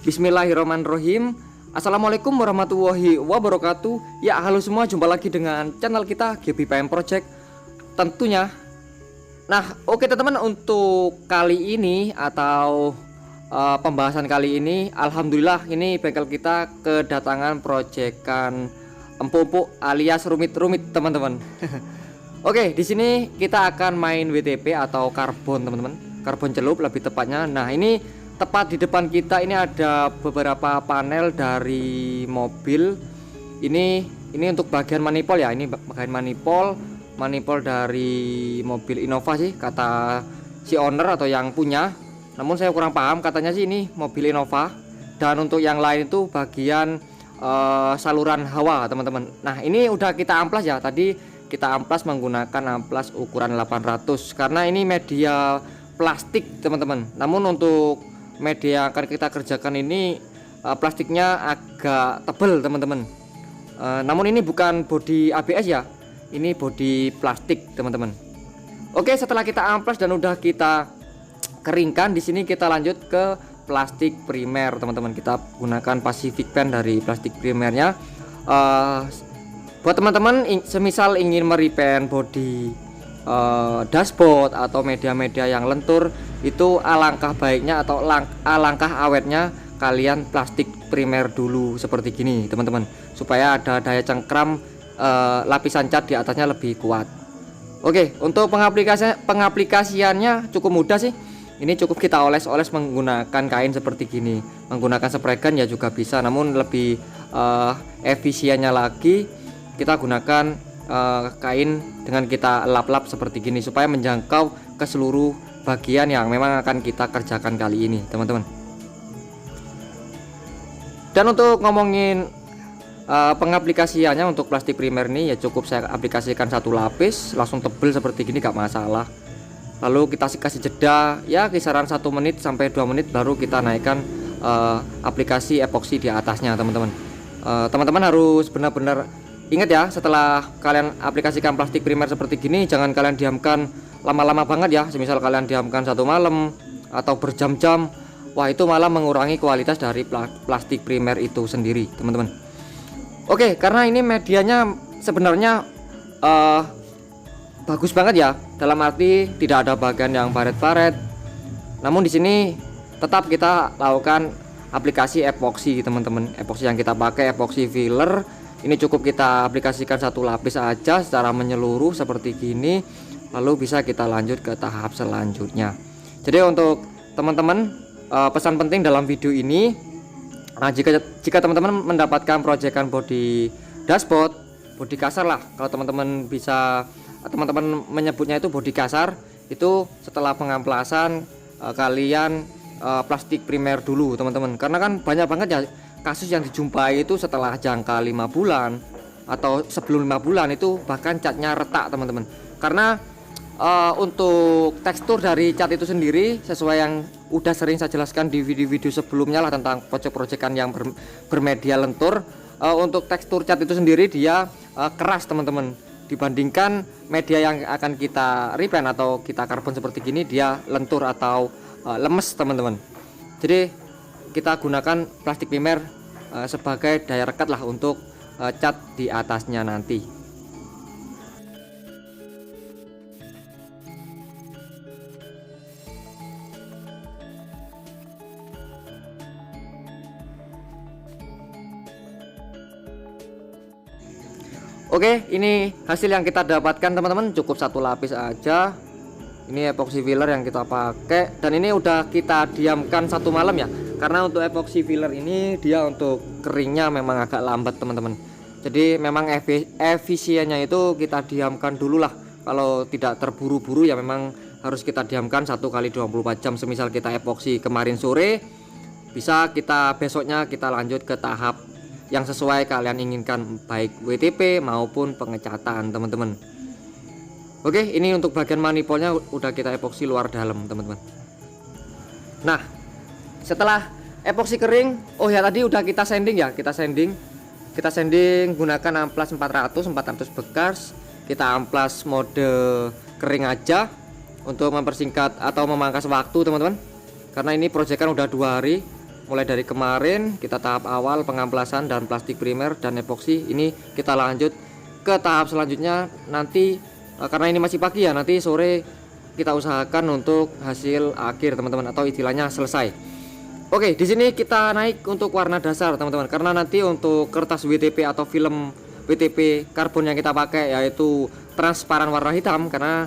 Bismillahirrahmanirrahim. Assalamualaikum warahmatullahi wabarakatuh. Ya, halo semua, jumpa lagi dengan channel kita GBPM Project tentunya. Nah, oke teman-teman, untuk kali ini atau pembahasan kali ini, alhamdulillah ini bengkel kita kedatangan proyekan empuk-empuk alias rumit-rumit teman-teman. Oke, di sini kita akan main WTP atau karbon teman-teman, karbon celup lebih tepatnya. Nah, ini tepat di depan kita ini ada beberapa panel dari mobil. Ini untuk bagian manifold ya. Ini bagian manifold dari mobil Innova sih kata si owner atau yang punya. Namun saya kurang paham, katanya sih ini mobil Innova. Dan untuk yang lain itu bagian saluran hawa teman-teman. Nah, ini udah kita amplas ya. Tadi kita amplas menggunakan amplas ukuran 800 karena ini media plastik teman-teman. Namun untuk media yang akan kita kerjakan ini plastiknya agak tebal teman-teman. Namun ini bukan bodi ABS ya, ini bodi plastik teman-teman. Oke, setelah kita amplas dan udah kita keringkan, di sini kita lanjut ke plastik primer teman-teman. Kita gunakan Pacific Pen dari plastik primernya. Buat teman-teman semisal ingin meripen bodi dashboard atau media-media yang lentur, itu alangkah baiknya atau alangkah awetnya kalian plastik primer dulu seperti gini teman-teman, supaya ada daya cengkram lapisan cat di atasnya lebih kuat. Oke, untuk pengaplikasiannya cukup mudah sih. Ini cukup kita oles-oles menggunakan kain seperti gini, menggunakan spray gun ya juga bisa, namun lebih efisiennya lagi kita gunakan kain dengan kita lap-lap seperti gini supaya menjangkau ke seluruh bagian yang memang akan kita kerjakan kali ini teman-teman. Dan untuk ngomongin pengaplikasiannya untuk plastik primer ini ya cukup saya aplikasikan satu lapis langsung tebel seperti gini, gak masalah. Lalu kita kasih jeda ya kisaran 1 menit sampai 2 menit, baru kita naikkan aplikasi epoksi di atasnya teman-teman. Teman-teman harus benar-benar ingat ya, setelah kalian aplikasikan plastik primer seperti gini, jangan kalian diamkan lama-lama banget ya. Semisal kalian diamkan 1 malam atau berjam-jam, wah itu malah mengurangi kualitas dari plastik primer itu sendiri teman-teman. Oke, karena ini medianya sebenarnya bagus banget ya, dalam arti tidak ada bagian yang baret-baret. Namun di sini tetap kita lakukan aplikasi epoksi teman-teman. Epoksi yang kita pakai epoksi filler. Ini cukup kita aplikasikan satu lapis aja secara menyeluruh seperti gini, lalu bisa kita lanjut ke tahap selanjutnya. Jadi untuk teman-teman, pesan penting dalam video ini, jika teman-teman mendapatkan proyekan bodi dashboard, bodi kasar lah kalau teman-teman bisa, teman-teman menyebutnya itu bodi kasar, itu setelah pengamplasan kalian plastik primer dulu teman-teman, karena kan banyak banget ya kasus yang dijumpai itu setelah jangka 5 bulan atau sebelum 5 bulan itu bahkan catnya retak teman-teman. Karena untuk tekstur dari cat itu sendiri sesuai yang udah sering saya jelaskan di video-video sebelumnya lah tentang proyek-proyekan yang bermedia lentur, untuk tekstur cat itu sendiri dia keras teman-teman, dibandingkan media yang akan kita repaint atau kita karbon seperti gini, dia lentur atau lemes teman-teman. Jadi kita gunakan plastik primer sebagai daya rekat lah untuk cat di atasnya nanti. Oke, ini hasil yang kita dapatkan teman-teman, cukup satu lapis aja. Ini epoxy filler yang kita pakai, dan ini udah kita diamkan 1 malam ya. Karena untuk epoxy filler ini dia untuk keringnya memang agak lambat teman-teman. Jadi memang efisiennya itu kita diamkan dulu lah. Kalau tidak terburu-buru ya memang harus kita diamkan 1 kali 24 jam. Semisal kita epoxy kemarin sore, bisa kita besoknya kita lanjut ke tahap yang sesuai kalian inginkan, baik WTP maupun pengecatan teman-teman. Oke, ini untuk bagian manifoldnya udah kita epoksi luar dalam teman-teman. Nah, setelah epoksi kering, oh ya tadi udah kita sanding ya, kita sanding gunakan amplas 400 bekas. Kita amplas mode kering aja untuk mempersingkat atau memangkas waktu teman-teman, karena ini proyekan udah 2 hari mulai dari kemarin kita tahap awal pengamplasan dan plastik primer dan epoksi, ini kita lanjut ke tahap selanjutnya nanti. Karena ini masih pagi ya, nanti sore kita usahakan untuk hasil akhir teman-teman, atau istilahnya selesai. Oke, di sini kita naik untuk warna dasar teman-teman, karena nanti untuk kertas WTP atau film WTP karbon yang kita pakai yaitu transparan warna hitam, karena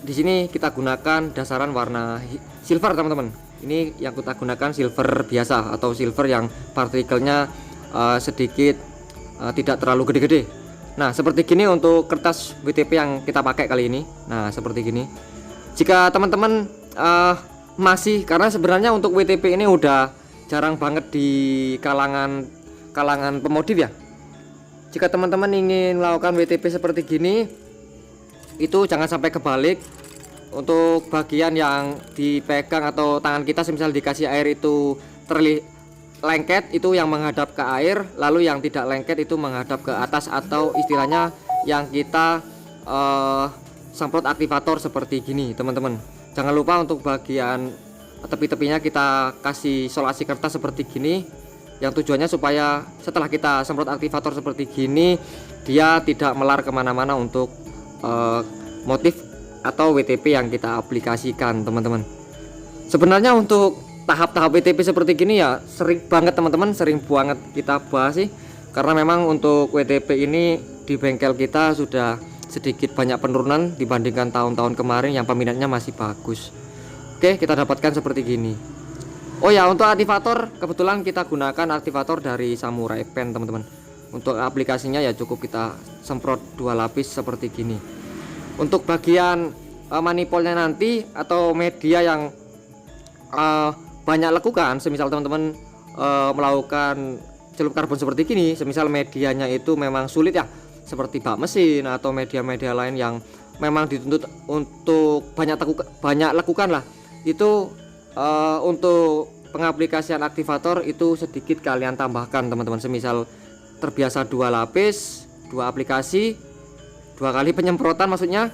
di sini kita gunakan dasaran warna silver teman-teman. Ini yang kita gunakan silver biasa atau silver yang partikelnya sedikit tidak terlalu gede-gede. Nah, seperti gini untuk kertas WTP yang kita pakai kali ini. Nah, seperti gini. Jika teman-teman masih, karena sebenarnya untuk WTP ini udah jarang banget di kalangan pemodif ya. Jika teman-teman ingin melakukan WTP seperti gini, itu jangan sampai kebalik. Untuk bagian yang dipegang atau tangan kita semisal dikasih air itu lengket, itu yang menghadap ke air, lalu yang tidak lengket itu menghadap ke atas, atau istilahnya yang kita semprot aktivator seperti gini teman-teman. Jangan lupa untuk bagian tepi-tepinya kita kasih solasi kertas seperti gini, yang tujuannya supaya setelah kita semprot aktivator seperti gini dia tidak melar kemana-mana untuk motif atau WTP yang kita aplikasikan teman-teman. Sebenarnya untuk tahap-tahap WTP seperti gini ya sering banget teman-teman, sering banget kita bahas sih, karena memang untuk WTP ini di bengkel kita sudah sedikit banyak penurunan dibandingkan tahun-tahun kemarin yang peminatnya masih bagus. Oke, kita dapatkan seperti gini. Oh ya, untuk aktivator kebetulan kita gunakan aktivator dari Samurai Pen teman-teman. Untuk aplikasinya ya cukup kita semprot 2 lapis seperti gini. Untuk bagian manifolnya nanti atau media yang banyak lekukan, semisal teman-teman melakukan celup karbon seperti gini, semisal medianya itu memang sulit ya, seperti bak mesin atau media-media lain yang memang dituntut untuk banyak lekukan lah, itu untuk pengaplikasian aktivator itu sedikit kalian tambahkan teman-teman. Semisal terbiasa 2 lapis, 2 aplikasi, 2 kali penyemprotan maksudnya,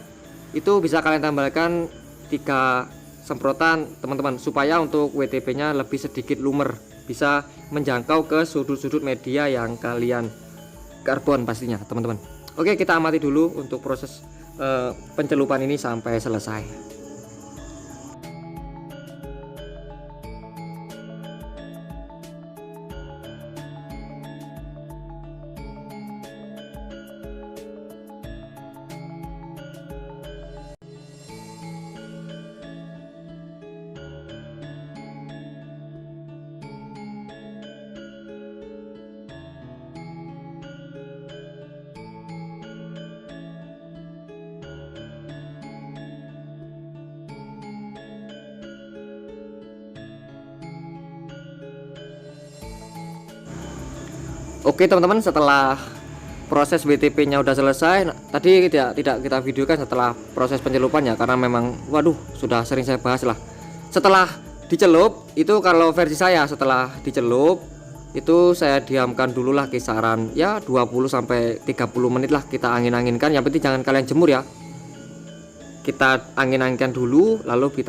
itu bisa kalian tambahkan 3 semprotan teman-teman, supaya untuk WTP nya lebih sedikit lumer, bisa menjangkau ke sudut-sudut media yang kalian karbon pastinya teman-teman. Oke, kita amati dulu untuk proses pencelupan ini sampai selesai. Oke teman-teman, setelah proses WTP nya udah selesai, tadi tidak kita videokan setelah proses pencelupannya karena memang waduh sudah sering saya bahas lah. Setelah dicelup itu, kalau versi saya setelah dicelup itu saya diamkan dulu lah kisaran ya 20 sampai 30 menit lah, kita angin-anginkan. Yang penting jangan kalian jemur ya, kita angin-anginkan dulu, lalu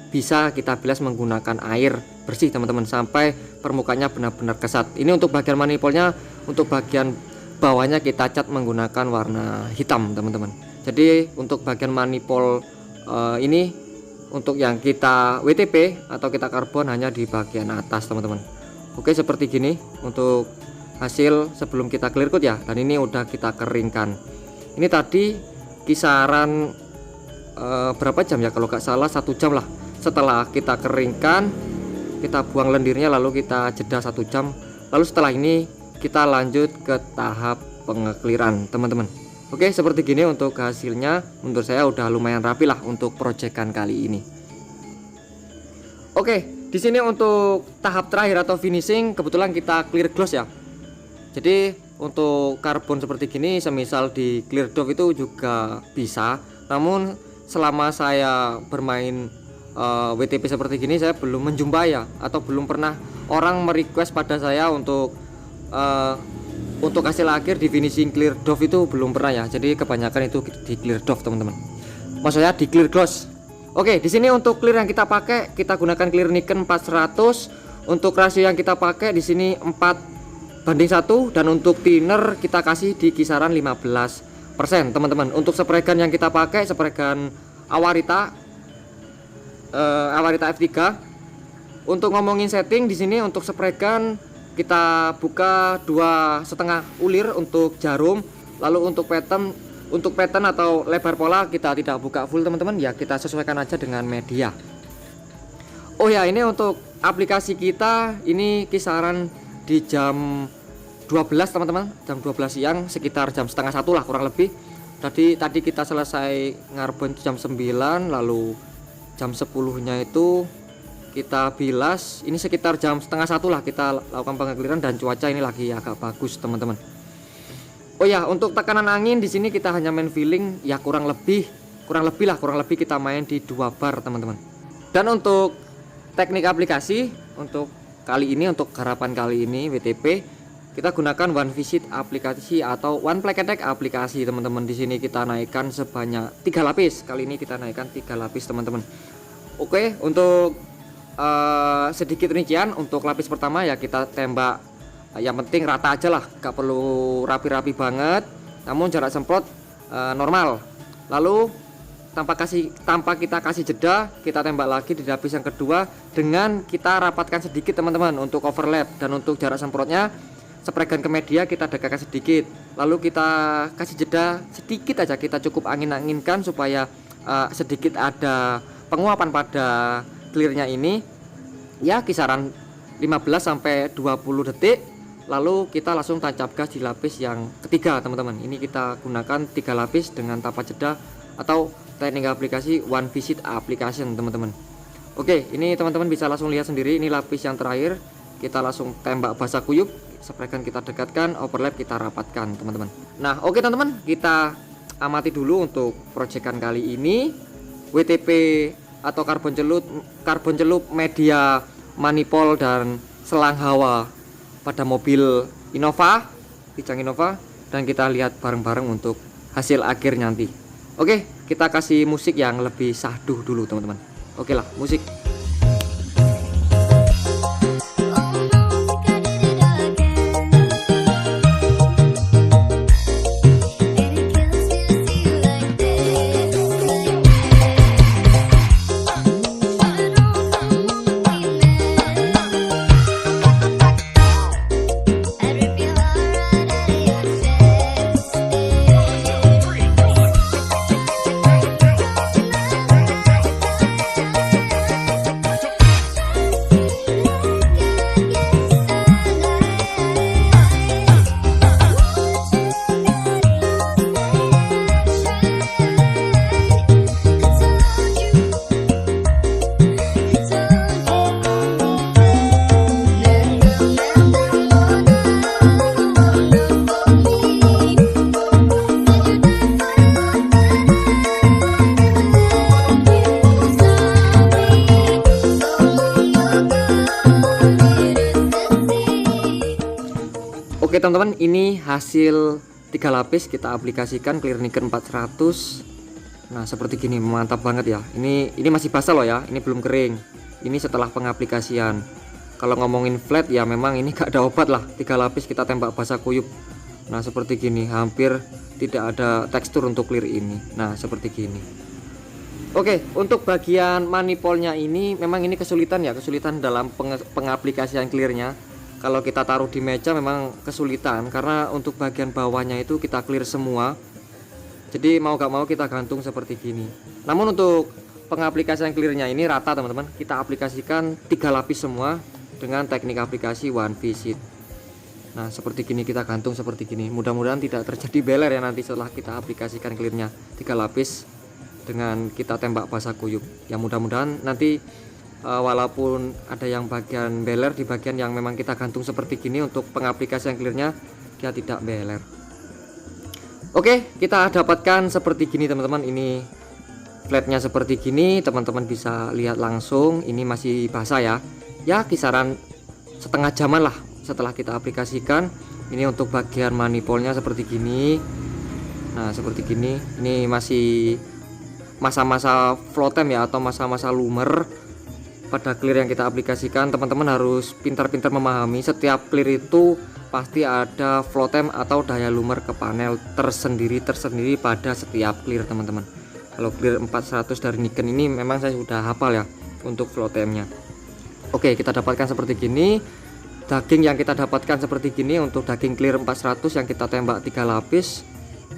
bisa kita bilas menggunakan air bersih teman-teman sampai permukaannya benar-benar kesat. Ini untuk bagian manifolnya, untuk bagian bawahnya kita cat menggunakan warna hitam teman-teman. Jadi untuk bagian manifold ini untuk yang kita WTP atau kita karbon hanya di bagian atas teman-teman. Oke, seperti gini untuk hasil sebelum kita clear coat ya, dan ini udah kita keringkan. Ini tadi kisaran berapa jam ya, kalau nggak salah 1 jam lah. Setelah kita keringkan, kita buang lendirnya, lalu kita jeda 1 jam. Lalu setelah ini kita lanjut ke tahap pengekliran teman-teman. Oke, seperti gini untuk hasilnya. Menurut saya udah lumayan rapi lah untuk proyekan kali ini. Oke, di sini untuk tahap terakhir atau finishing kebetulan kita clear gloss ya. Jadi untuk karbon seperti gini semisal di clear doff itu juga bisa. Namun selama saya bermain WTP seperti gini saya belum menjumpai ya, atau belum pernah orang merequest pada saya untuk hasil akhir di finishing clear doff itu belum pernah ya. Jadi kebanyakan itu di clear doff teman-teman, maksudnya di clear gloss. Oke, di sini untuk clear yang kita pakai, kita gunakan clear Nikon 400 Untuk rasio yang kita pakai di sini 4:1, dan untuk thinner kita kasih di kisaran 15% teman-teman. Untuk spray gun yang kita pakai spray Awarita F3. Untuk ngomongin setting di sini, untuk spray gun kita buka 2,5 ulir untuk jarum. Lalu untuk pattern atau lebar pola kita tidak buka full teman-teman ya, kita sesuaikan aja dengan media. Oh ya, ini untuk aplikasi kita ini kisaran di jam 12 teman-teman, jam 12 siang, sekitar jam setengah 1 lah kurang lebih. Tadi kita selesai ngarbon jam 9, lalu jam 10-nya itu kita bilas, ini sekitar jam setengah 1 lah kita lakukan pengekliran, dan cuaca ini lagi agak bagus teman-teman. Oh ya, untuk tekanan angin di sini kita hanya main feeling ya, kurang lebih kita main di 2 bar teman-teman. Dan untuk teknik aplikasi untuk kali ini, untuk garapan kali ini WTP, kita gunakan one visit aplikasi atau one play attack aplikasi teman-teman. Di sini kita naikkan sebanyak 3 lapis. Kali ini kita naikkan 3 lapis teman-teman. Oke, untuk sedikit rincian untuk lapis pertama ya, kita tembak yang penting rata aja lah, gak perlu rapi-rapi banget, namun jarak semprot normal. Lalu tanpa kita kasih jeda, kita tembak lagi di lapis yang kedua dengan kita rapatkan sedikit teman-teman untuk overlap. Dan untuk jarak semprotnya spray gun ke media kita dekatkan sedikit, lalu kita kasih jeda sedikit aja, kita cukup angin-anginkan supaya sedikit ada penguapan pada clearnya ini ya, kisaran 15-20 detik. Lalu kita langsung tancap gas di lapis yang ketiga teman-teman. Ini kita gunakan 3 lapis dengan tanpa jeda atau teknik aplikasi one visit application teman-teman. Oke, ini teman-teman bisa langsung lihat sendiri, ini lapis yang terakhir. Kita langsung tembak basah kuyup, spray gun kita dekatkan, overlap kita rapatkan teman-teman. Nah oke teman-teman, kita amati dulu untuk proyekan kali ini. WTP atau karbon celup media manifold dan selang hawa pada mobil Innova, Kijang Innova, dan kita lihat bareng-bareng untuk hasil akhir nanti. Oke, kita kasih musik yang lebih sahduh dulu teman-teman. Oke lah, musik. Oke teman-teman, ini hasil 3 lapis kita aplikasikan clear Nikon 400. Nah seperti gini, mantap banget ya. Ini masih basah loh ya, ini belum kering. Ini setelah pengaplikasian. Kalau ngomongin flat ya memang ini gak ada obat lah. 3 lapis kita tembak basah kuyup. Nah seperti gini, hampir tidak ada tekstur untuk clear ini. Nah seperti gini. Oke, untuk bagian manifoldnya ini memang ini kesulitan dalam pengaplikasian clearnya. Kalau kita taruh di meja memang kesulitan, karena untuk bagian bawahnya itu kita clear semua, jadi mau gak mau kita gantung seperti gini. Namun untuk pengaplikasian clearnya ini rata teman-teman, kita aplikasikan 3 lapis semua dengan teknik aplikasi one visit. Nah seperti gini kita gantung seperti gini. Mudah-mudahan tidak terjadi beler ya nanti setelah kita aplikasikan clearnya 3 lapis dengan kita tembak basah kuyup. Ya mudah-mudahan nanti walaupun ada yang bagian beler di bagian yang memang kita gantung seperti gini, untuk pengaplikasian clearnya dia tidak beler. Oke, kita dapatkan seperti gini teman-teman. Ini flatnya seperti gini, teman-teman bisa lihat langsung. Ini masih basah ya kisaran setengah jaman lah setelah kita aplikasikan. Ini untuk bagian manifoldnya seperti gini. Nah seperti gini, ini masih masa-masa floatem ya, atau masa-masa lumer. pada clear yang kita aplikasikan, teman-teman harus pintar-pintar memahami setiap clear itu pasti ada flow time atau daya lumer ke panel tersendiri pada setiap clear, teman-teman. Kalau clear 400 dari Nikon ini memang saya sudah hafal ya untuk flow time-nya. Oke, kita dapatkan seperti gini. Daging yang kita dapatkan seperti gini. Untuk daging clear 400 yang kita tembak 3 lapis,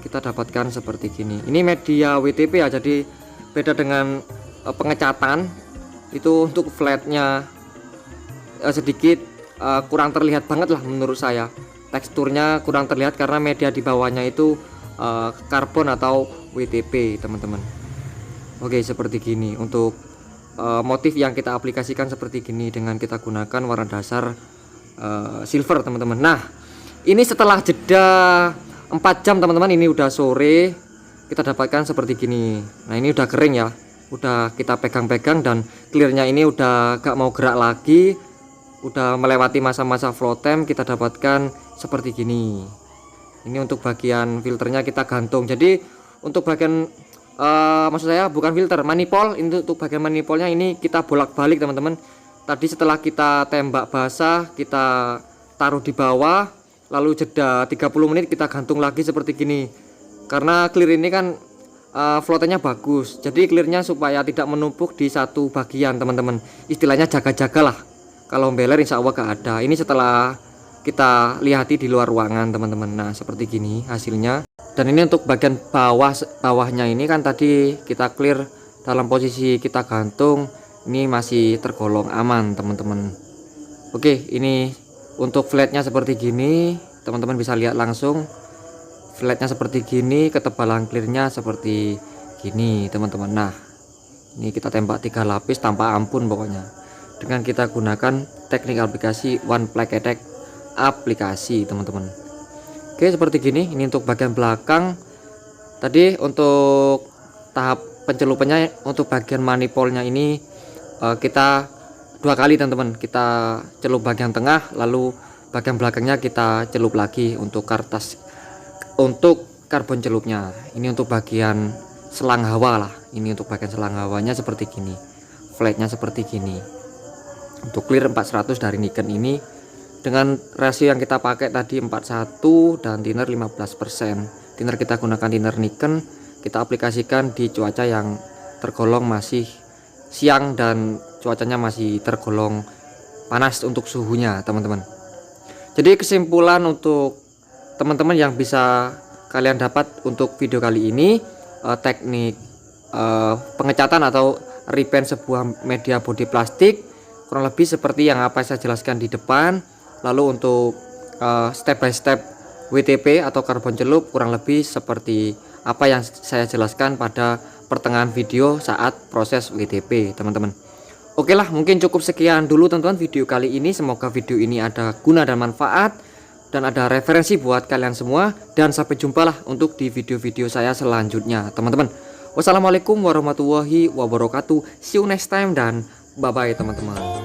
kita dapatkan seperti gini. Ini media WTP ya, jadi beda dengan pengecatan. Itu untuk flatnya sedikit kurang terlihat banget lah menurut saya. Teksturnya kurang terlihat karena media di bawahnya itu karbon atau WTP, teman-teman. Oke, seperti gini. Untuk motif yang kita aplikasikan seperti gini dengan kita gunakan warna dasar silver, teman-teman. Nah, ini setelah jeda 4 jam, teman-teman, ini udah sore, kita dapatkan seperti gini. Nah, ini udah kering ya, udah kita pegang-pegang dan clearnya ini udah gak mau gerak lagi, udah melewati masa-masa flow time. Kita dapatkan seperti gini. Ini untuk bagian filternya kita gantung. Jadi untuk bagian maksud saya bukan filter, manifold. Ini untuk bagian manifoldnya ini kita bolak-balik, teman-teman. Tadi setelah kita tembak basah, kita taruh di bawah, lalu jeda 30 menit kita gantung lagi seperti gini. Karena clear ini kan flow-nya bagus, jadi clearnya supaya tidak menumpuk di satu bagian, teman-teman. Istilahnya jaga-jagalah. Kalau beler insya Allah gak ada. Ini setelah kita lihati di luar ruangan, teman-teman. Nah, seperti gini hasilnya. Dan ini untuk bagian bawahnya ini kan tadi kita clear dalam posisi kita gantung, ini masih tergolong aman, teman-teman. Oke, ini untuk flatnya seperti gini, teman-teman bisa lihat langsung. Flatnya seperti gini, ketebalan clearnya seperti gini, teman-teman. Nah, ini kita tembak 3 lapis tanpa ampun pokoknya, dengan kita gunakan teknik aplikasi one flag attack aplikasi, teman-teman. Oke, seperti gini. Ini untuk bagian belakang. Tadi untuk tahap pencelupannya, untuk bagian manifoldnya ini kita 2 kali, teman-teman. Kita celup bagian tengah, lalu bagian belakangnya kita celup lagi untuk kertas, untuk karbon celupnya. Ini untuk bagian selang hawa lah. Ini untuk bagian selang hawanya seperti gini, flatnya seperti gini. Untuk clear 400 dari Nikon ini dengan rasio yang kita pakai tadi 41 dan thinner 15%. Thinner kita gunakan thinner Nikon. Kita aplikasikan di cuaca yang tergolong masih siang dan cuacanya masih tergolong panas untuk suhunya, teman-teman. Jadi kesimpulan untuk teman-teman yang bisa kalian dapat untuk video kali ini, teknik pengecatan atau repaint sebuah media bodi plastik kurang lebih seperti yang apa saya jelaskan di depan. Lalu untuk step by step WTP atau karbon celup kurang lebih seperti apa yang saya jelaskan pada pertengahan video saat proses WTP, teman-teman. Oke lah, mungkin cukup sekian dulu, teman-teman, video kali ini. Semoga video ini ada guna dan manfaat dan ada referensi buat kalian semua, dan sampai jumpa lah untuk di video-video saya selanjutnya, teman-teman. Wassalamualaikum warahmatullahi wabarakatuh. See you next time dan bye bye, teman-teman.